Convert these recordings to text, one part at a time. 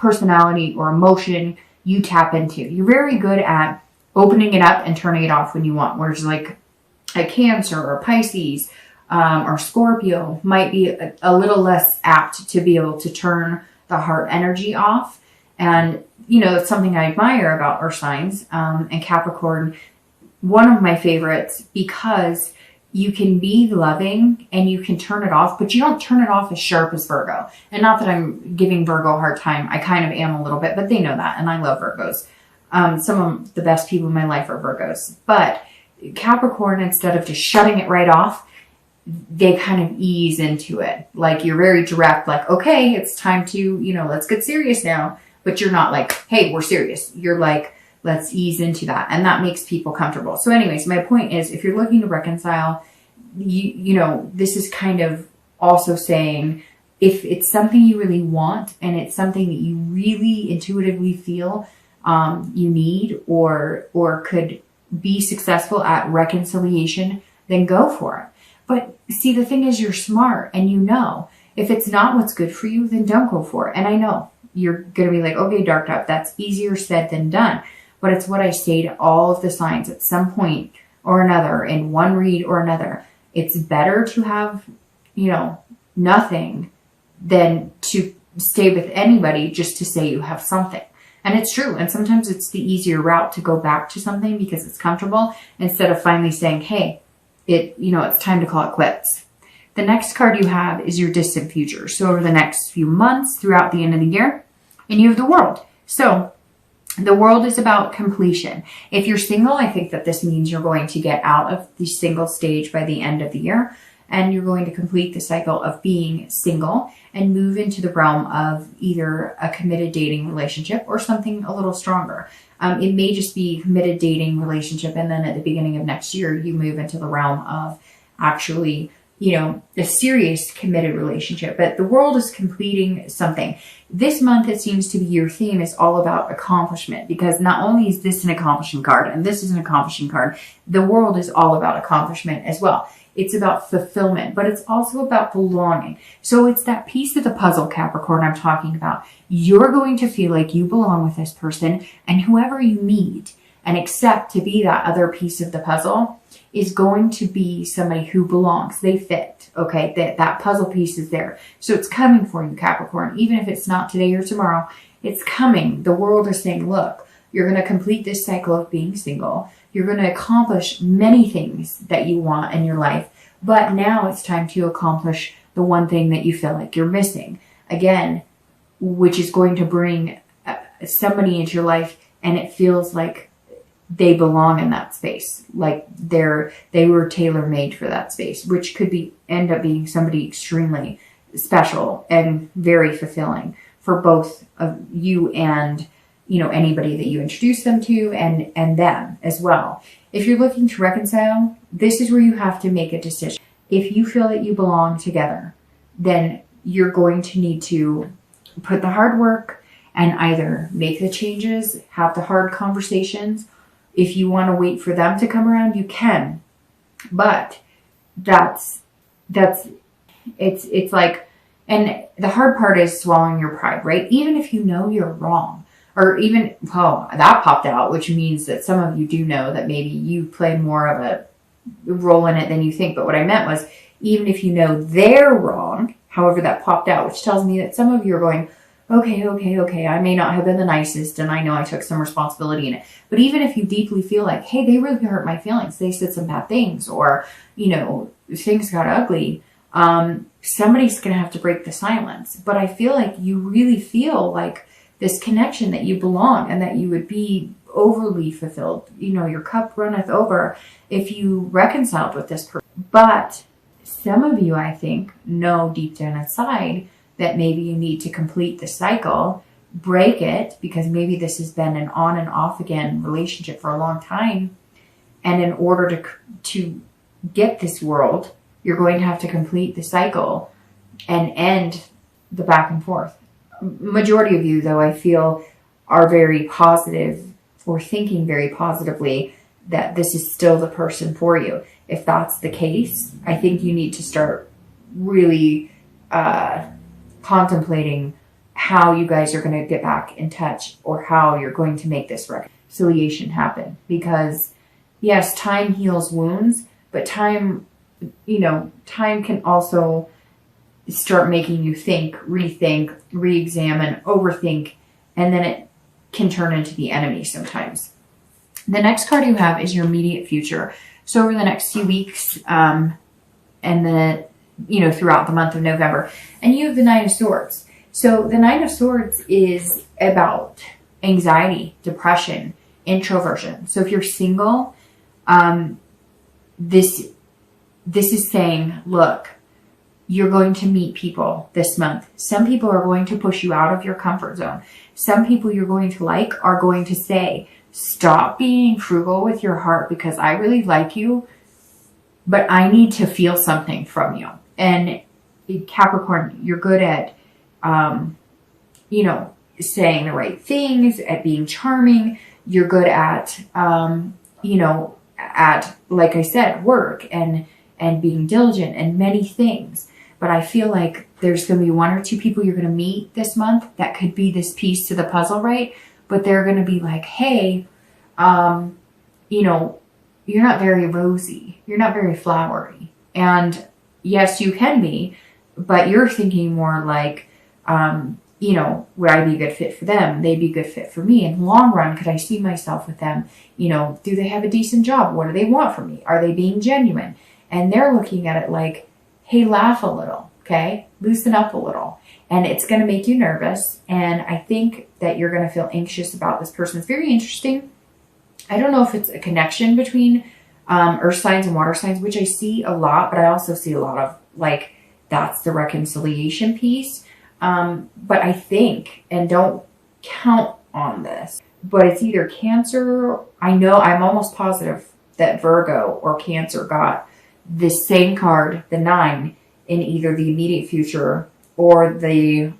personality or emotion you tap into. You're very good at opening it up and turning it off when you want. Whereas like a Cancer or Pisces or Scorpio might be a little less apt to be able to turn the heart energy off. And, you know, it's something I admire about earth signs. And Capricorn, one of my favorites, because you can be loving and you can turn it off, but you don't turn it off as sharp as Virgo. And not that I'm giving Virgo a hard time. I kind of am a little bit, but they know that. And I love Virgos. Some of the best people in my life are Virgos. But Capricorn, instead of just shutting it right off, they kind of ease into it. Like you're very direct, like, okay, it's time to, you know, let's get serious now. But you're not like, hey, we're serious. You're like, let's ease into that. And that makes people comfortable. So anyways, my point is, if you're looking to reconcile, you know, this is kind of also saying, if it's something you really want and it's something that you really intuitively feel you need or could be successful at reconciliation, then go for it. But see, the thing is, you're smart and you know, if it's not what's good for you, then don't go for it. And I know you're going to be like, okay, Dark Up, that's easier said than done. But it's what I say to all of the signs at some point or another, in one read or another. It's better to have, you know, nothing than to stay with anybody just to say you have something. And it's true. And sometimes it's the easier route to go back to something because it's comfortable, instead of finally saying, hey, it's time to call it quits. The next card you have is your distant future. So over the next few months, throughout the end of the year, and you have the World. So the World is about completion. If you're single, I think that this means you're going to get out of the single stage by the end of the year, and you're going to complete the cycle of being single and move into the realm of either a committed dating relationship or something a little stronger. It may just be committed dating relationship, and then at the beginning of next year, you move into the realm of actually, you know, a serious committed relationship. But the World is completing something. This month, it seems to be, your theme is all about accomplishment, because not only is this an accomplishing card and this is an accomplishing card, the World is all about accomplishment as well. It's about fulfillment, but it's also about belonging. So it's that piece of the puzzle, Capricorn, I'm talking about. You're going to feel like you belong with this person, and whoever you meet and accept to be that other piece of the puzzle is going to be somebody who belongs. They fit, okay? That puzzle piece is there. So it's coming for you, Capricorn. Even if it's not today or tomorrow, it's coming. The World is saying, look, you're going to complete this cycle of being single. You're going to accomplish many things that you want in your life. But now it's time to accomplish the one thing that you feel like you're missing. Again, which is going to bring somebody into your life, and it feels like they belong in that space. Like they were tailor-made for that space, which could end up being somebody extremely special and very fulfilling for both of you and, you know, anybody that you introduce them to, and them as well. If you're looking to reconcile, this is where you have to make a decision. If you feel that you belong together, then you're going to need to put the hard work and either make the changes, have the hard conversations. If you want to wait for them to come around, you can. But it's like, and the hard part is swallowing your pride, right? Even if you know you're wrong. Or even, well, that popped out, which means that some of you do know that maybe you play more of a role in it than you think. But what I meant was, even if you know they're wrong, however that popped out, which tells me that some of you are going, okay, I may not have been the nicest, and I know I took some responsibility in it. But even if you deeply feel like, hey, they really hurt my feelings, they said some bad things, or, you know, things got ugly, somebody's going to have to break the silence. But I feel like you really feel like this connection, that you belong and that you would be overly fulfilled. You know, your cup runneth over if you reconciled with this person. But some of you, I think, know deep down inside that maybe you need to complete the cycle, break it, because maybe this has been an on and off again relationship for a long time. And in order to get this World, you're going to have to complete the cycle and end the back and forth. Majority of you, though, I feel, are very positive or thinking very positively that this is still the person for you. If that's the case, I think you need to start really contemplating how you guys are going to get back in touch or how you're going to make this reconciliation happen. Because yes, time heals wounds, but time can also start making you think, rethink, re-examine, overthink, and then it can turn into the enemy sometimes. The next card you have is your immediate future. So over the next few weeks, and then, throughout the month of November, and you have the Nine of Swords. So the Nine of Swords is about anxiety, depression, introversion. So if you're single, this is saying, look, you're going to meet people this month. Some people are going to push you out of your comfort zone. Some people you're going to like are going to say, stop being frugal with your heart because I really like you, but I need to feel something from you. And Capricorn, you're good at, saying the right things, at being charming. You're good at, like I said, work and being diligent and many things. But I feel like there's going to be one or two people you're going to meet this month that could be this piece to the puzzle, right? But they're going to be like, hey, you're not very rosy. You're not very flowery. And yes, you can be, but you're thinking more like, would I be a good fit for them? They'd be a good fit for me. In the long run, could I see myself with them? Do they have a decent job? What do they want from me? Are they being genuine? And they're looking at it like, hey, laugh a little, okay? Loosen up a little. And it's going to make you nervous. And I think that you're going to feel anxious about this person. It's very interesting. I don't know if it's a connection between earth signs and water signs, which I see a lot, but I also see a lot of that's the reconciliation piece. But I think, and don't count on this, but it's either Cancer. I'm almost positive that Virgo or Cancer got this same card, the 9, in either the immediate future or the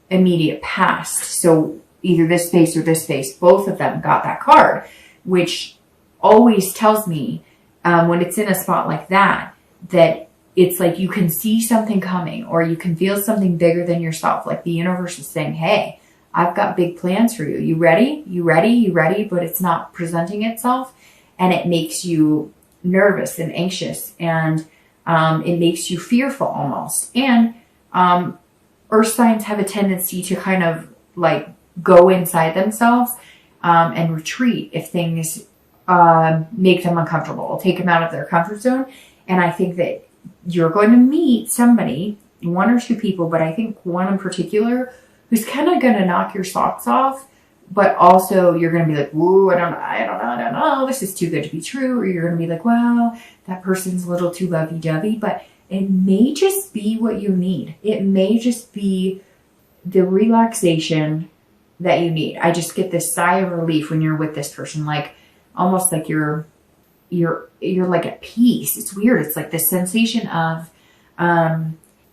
immediate past. So either this face or this face, both of them got that card, which always tells me when it's in a spot like that it's like you can see something coming or you can feel something bigger than yourself. Like the universe is saying, hey, I've got big plans for you. You ready? You ready? You ready? But it's not presenting itself, and it makes you nervous and anxious, and it makes you fearful almost. And earth signs have a tendency to kind of go inside themselves and retreat if things make them uncomfortable, take them out of their comfort zone. And I think that you're going to meet somebody, one or two people, but I think one in particular who's kind of going to knock your socks off, but also you're going to be like, whoa, I don't know, this is too good to be true. Or you're going to be like, well, that person's a little too lovey-dovey, but it may just be what you need. It may just be the relaxation that you need. I just get this sigh of relief when you're with this person, almost like you're like at peace. It's weird. It's like this sensation of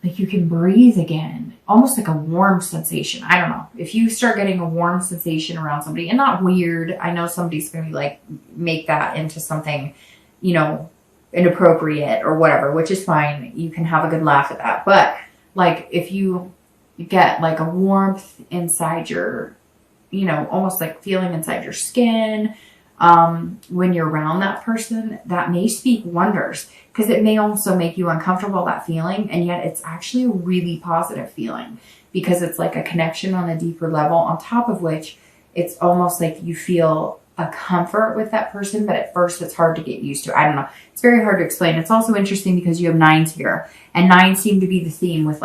you can breathe again, almost like a warm sensation. I don't know. If you start getting a warm sensation around somebody, and not weird, I know somebody's going to be make that into something, inappropriate or whatever, which is fine. You can have a good laugh at that. But if you get a warmth inside your, almost feeling inside your skin, when you're around that person, that may speak wonders, because it may also make you uncomfortable, that feeling, and yet it's actually a really positive feeling because it's like a connection on a deeper level, on top of which it's almost like you feel a comfort with that person, but at first it's hard to get used to. I don't know. It's very hard to explain. It's also interesting because you have 9s here, and 9s seem to be the theme with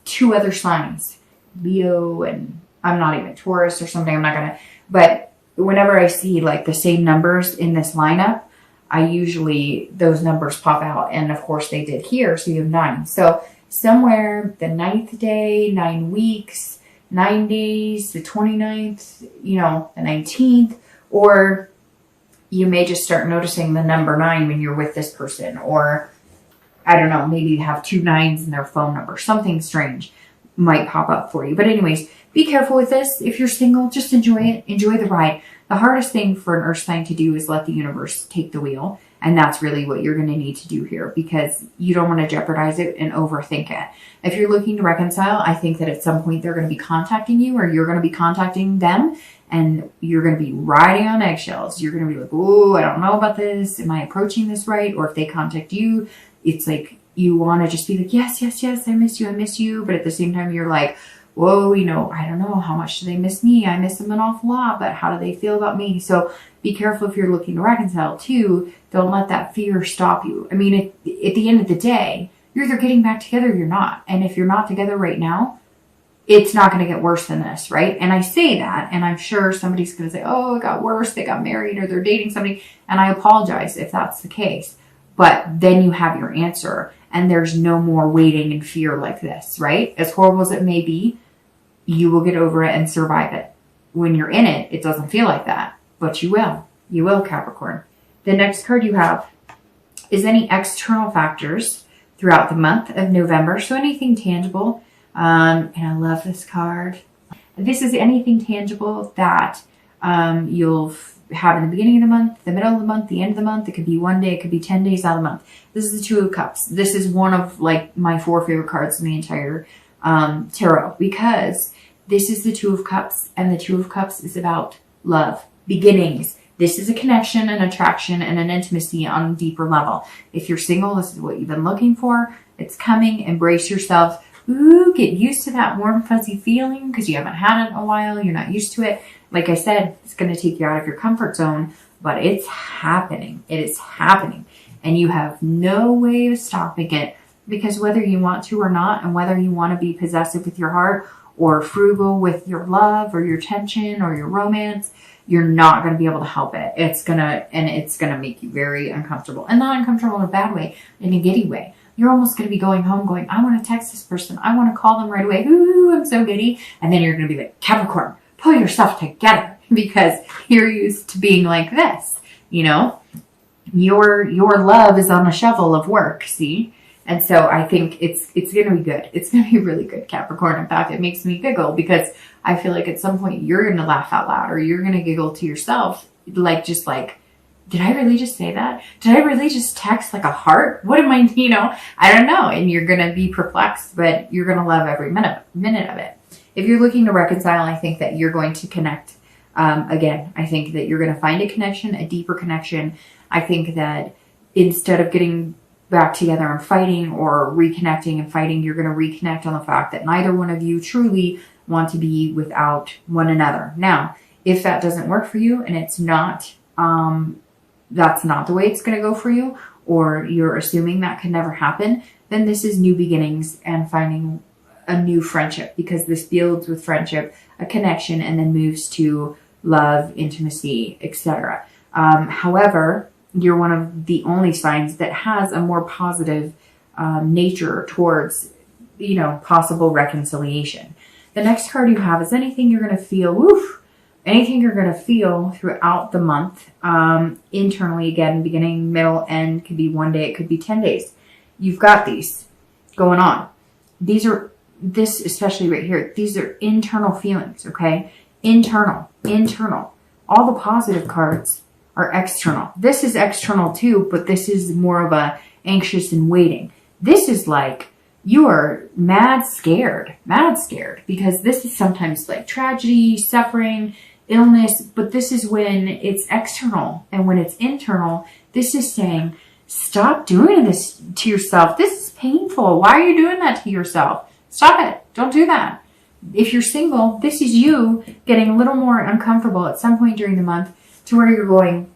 2 other signs, Leo, and I'm not even Taurus or something. I'm not going to, but whenever I see the same numbers in this lineup, those numbers pop out. And of course they did here. So you have 9. So somewhere the 9th day, 9 weeks, 9 days, the 29th, the 19th, or you may just start noticing the number 9 when you're with this person, or I don't know, maybe you have 2 9s in their phone number. Something strange might pop up for you. But anyways, be careful with this. If you're single, just enjoy it. Enjoy the ride. The hardest thing for an earth sign to do is let the universe take the wheel. And that's really what you're going to need to do here, because you don't want to jeopardize it and overthink it. If you're looking to reconcile, I think that at some point they're going to be contacting you, or you're going to be contacting them, and you're going to be riding on eggshells. You're going to be like, oh, I don't know about this. Am I approaching this right? Or if they contact you, it's like you want to just be like, yes, yes, yes, I miss you. But at the same time, you're like, whoa, I don't know, how much do they miss me? I miss them an awful lot, but how do they feel about me? So be careful if you're looking to reconcile too. Don't let that fear stop you. I mean, at the end of the day, you're either getting back together or you're not. And if you're not together right now, it's not going to get worse than this, right? And I say that, and I'm sure somebody's going to say, oh, it got worse. They got married, or they're dating somebody. And I apologize if that's the case. But then you have your answer, and there's no more waiting and fear like this, right? As horrible as it may be, you will get over it and survive it. When you're in it, it doesn't feel like that, but you will. You will, Capricorn. The next card you have is any external factors throughout the month of November. So anything tangible. And I love this card. This is anything tangible that you'll have in the beginning of the month, the middle of the month, the end of the month. It could be one day, it could be 10 days out of the month. This is the Two of Cups. This is one of like my 4 favorite cards in the entire tarot, because this is the Two of Cups, and the Two of Cups is about love, beginnings. This is a connection, an attraction, and an intimacy on a deeper level. If you're single, this is what you've been looking for. It's coming. Embrace yourself. Ooh, get used to that warm, fuzzy feeling, because you haven't had it in a while. You're not used to it. Like I said, it's going to take you out of your comfort zone, but it's happening. It is happening, and you have no way of stopping it. Because whether you want to or not, and whether you want to be possessive with your heart or frugal with your love or your tension or your romance, you're not going to be able to help it. It's going to make you very uncomfortable, and not uncomfortable in a bad way, in a giddy way. You're almost going to be going home going, I want to text this person. I want to call them right away. Ooh, I'm so giddy. And then you're going to be like, Capricorn, pull yourself together, because you're used to being like this. Your love is on a shovel of work. See? And so I think it's going to be good. It's going to be really good, Capricorn. In fact, it makes me giggle, because I feel like at some point you're going to laugh out loud, or you're going to giggle to yourself. Just like, did I really just say that? Did I really just text like a heart? What am I, I don't know. And you're going to be perplexed, but you're going to love every minute of it. If you're looking to reconcile, I think that you're going to connect. Again, I think that you're going to find a connection, a deeper connection. I think that instead of getting back together and fighting, or reconnecting and fighting, you're going to reconnect on the fact that neither one of you truly want to be without one another. Now, if that doesn't work for you, and it's not, that's not the way it's going to go for you, or you're assuming that can never happen, then this is new beginnings and finding a new friendship, because this builds with friendship, a connection, and then moves to love, intimacy, etc. However, you're one of the only signs that has a more positive nature towards, possible reconciliation. The next card you have is anything you're going to feel, anything you're going to feel throughout the month, internally, again, beginning, middle, end. Could be one day, it could be 10 days. You've got these going on. This, especially right here, these are internal feelings, okay? Internal. All the positive cards are external. This is external too, but this is more of a anxious and waiting. This is like you are mad scared, because this is sometimes like tragedy, suffering, illness, but this is when it's external. And when it's internal, this is saying, stop doing this to yourself. This is painful. Why are you doing that to yourself? Stop it. Don't do that. If you're single, this is you getting a little more uncomfortable at some point during the month, to where you're going,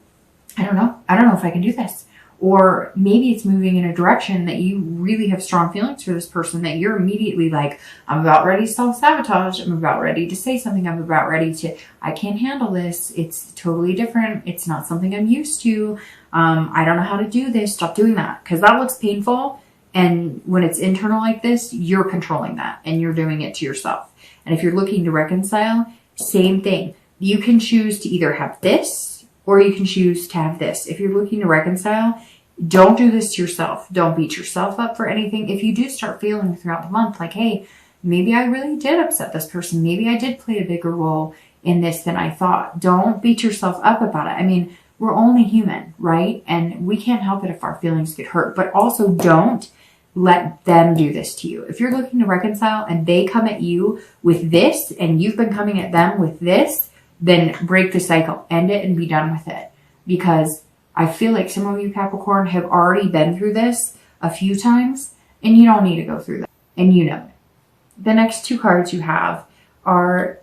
I don't know if I can do this. Or maybe it's moving in a direction that you really have strong feelings for this person, that you're immediately like, I'm about ready to self-sabotage. I'm about ready to say something. I'm about ready to, I can't handle this. It's totally different. It's not something I'm used to. I don't know how to do this. Stop doing that, because that looks painful. And when it's internal like this, you're controlling that, and you're doing it to yourself. And if you're looking to reconcile, same thing. You can choose to either have this, or you can choose to have this. If you're looking to reconcile, don't do this to yourself. Don't beat yourself up for anything. If you do start feeling throughout the month like, hey, maybe I really did upset this person. Maybe I did play a bigger role in this than I thought. Don't beat yourself up about it. I mean, we're only human, right? And we can't help it if our feelings get hurt, but also don't let them do this to you. If you're looking to reconcile and they come at you with this and you've been coming at them with this, then break the cycle, end it and be done with it. Because I feel like some of you Capricorn have already been through this a few times and you don't need to go through that. And you know it. The next two cards you have are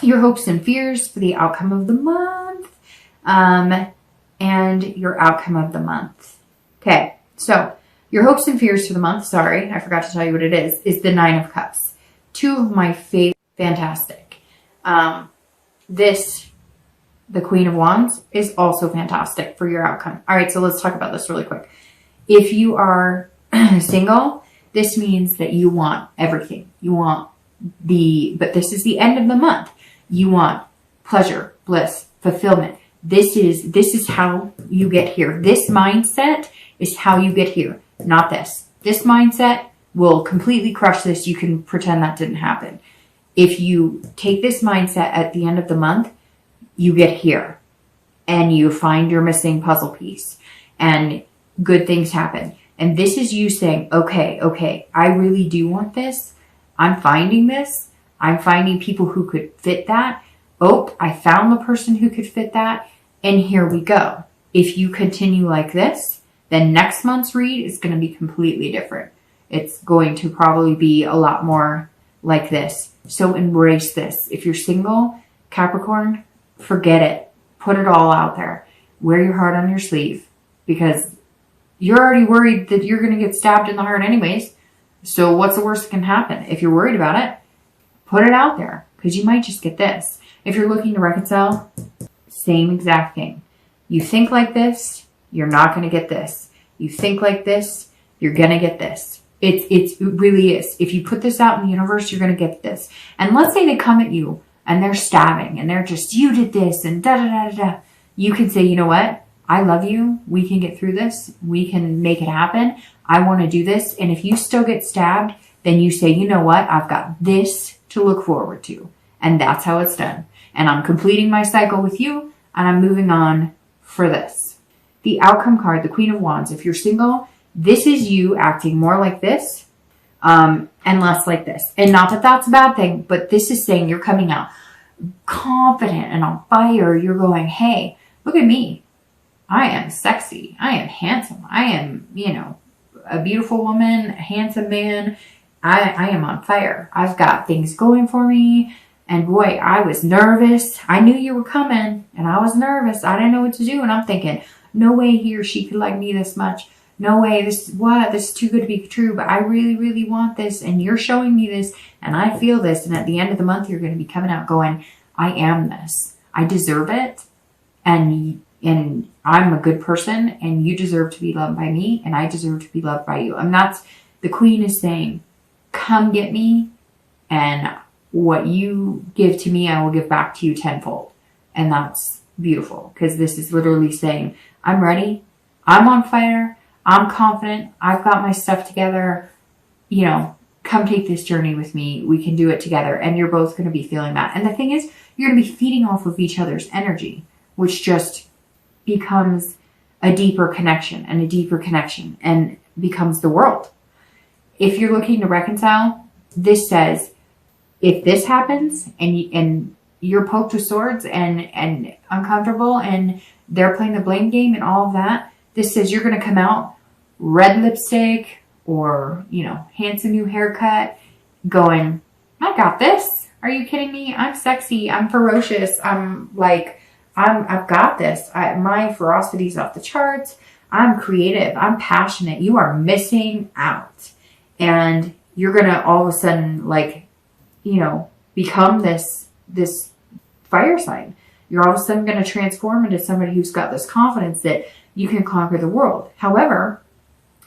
your hopes and fears for the outcome of the month and your outcome of the month. Okay, so your hopes and fears for the month, sorry, I forgot to tell you what it is the Nine of Cups. Two of my favorite, fantastic. The Queen of Wands is also fantastic for your outcome. All right, so let's talk about this really quick. If you are single, this means that you want everything. You want but this is the end of the month. You want pleasure, bliss, fulfillment. This is how you get here. This mindset is how you get here, not this. This mindset will completely crush this. You can pretend that didn't happen. If you take this mindset at the end of the month, you get here and you find your missing puzzle piece and good things happen. And this is you saying, okay, I really do want this. I'm finding this. I'm finding people who could fit that. Oh, I found the person who could fit that. And here we go. If you continue like this, then next month's read is going to be completely different. It's going to probably be a lot more like this. So embrace this. If you're single, Capricorn, forget it. Put it all out there. Wear your heart on your sleeve because you're already worried that you're going to get stabbed in the heart anyways. So what's the worst that can happen? If you're worried about it, put it out there because you might just get this. If you're looking to reconcile, same exact thing. You think like this, you're not going to get this. You think like this, you're going to get this. It really is. If you put this out in the universe, you're going to get this. And let's say they come at you and they're stabbing and they're just, you did this and da-da-da-da-da. You can say, you know what? I love you. We can get through this. We can make it happen. I want to do this. And if you still get stabbed, then you say, you know what? I've got this to look forward to. And that's how it's done. And I'm completing my cycle with you and I'm moving on for this. The outcome card, the Queen of Wands. If you're single, this is you acting more like this and less like this. And not that that's a bad thing, but this is saying you're coming out confident and on fire. You're going, hey, look at me. I am sexy. I am handsome. I am, a beautiful woman, a handsome man. I am on fire. I've got things going for me. And boy, I was nervous. I knew you were coming and I was nervous. I didn't know what to do. And I'm thinking, no way he or she could like me this much. No way. This is too good to be true. But I really, really want this. And you're showing me this. And I feel this. And at the end of the month, you're going to be coming out going, I am this. I deserve it. And I'm a good person and you deserve to be loved by me and I deserve to be loved by you. And that's, the Queen is saying, come get me and what you give to me, I will give back to you tenfold. And that's beautiful because this is literally saying, I'm ready. I'm on fire. I'm confident. I've got my stuff together. Come take this journey with me. We can do it together. And you're both going to be feeling that. And the thing is, you're going to be feeding off of each other's energy, which just becomes a deeper connection and becomes the world. If you're looking to reconcile, this says, if this happens and you're poked with swords and uncomfortable and they're playing the blame game and all of that, this says you're going to come out red lipstick or, handsome new haircut going, I got this. Are you kidding me? I'm sexy. I'm ferocious. I've got this. My ferocity's off the charts. I'm creative. I'm passionate. You are missing out. And you're going to all of a sudden, become this fire sign. You're all of a sudden going to transform into somebody who's got this confidence that you can conquer the world. However,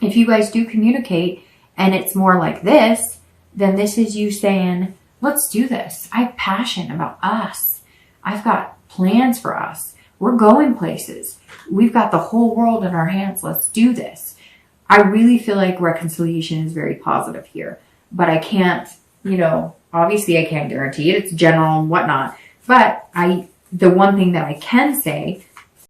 if you guys do communicate and it's more like this, then this is you saying, let's do this. I have passion about us. I've got plans for us. We're going places. We've got the whole world in our hands. Let's do this. I really feel like reconciliation is very positive here, but I can't, obviously I can't guarantee it. It's general and whatnot, but the one thing that I can say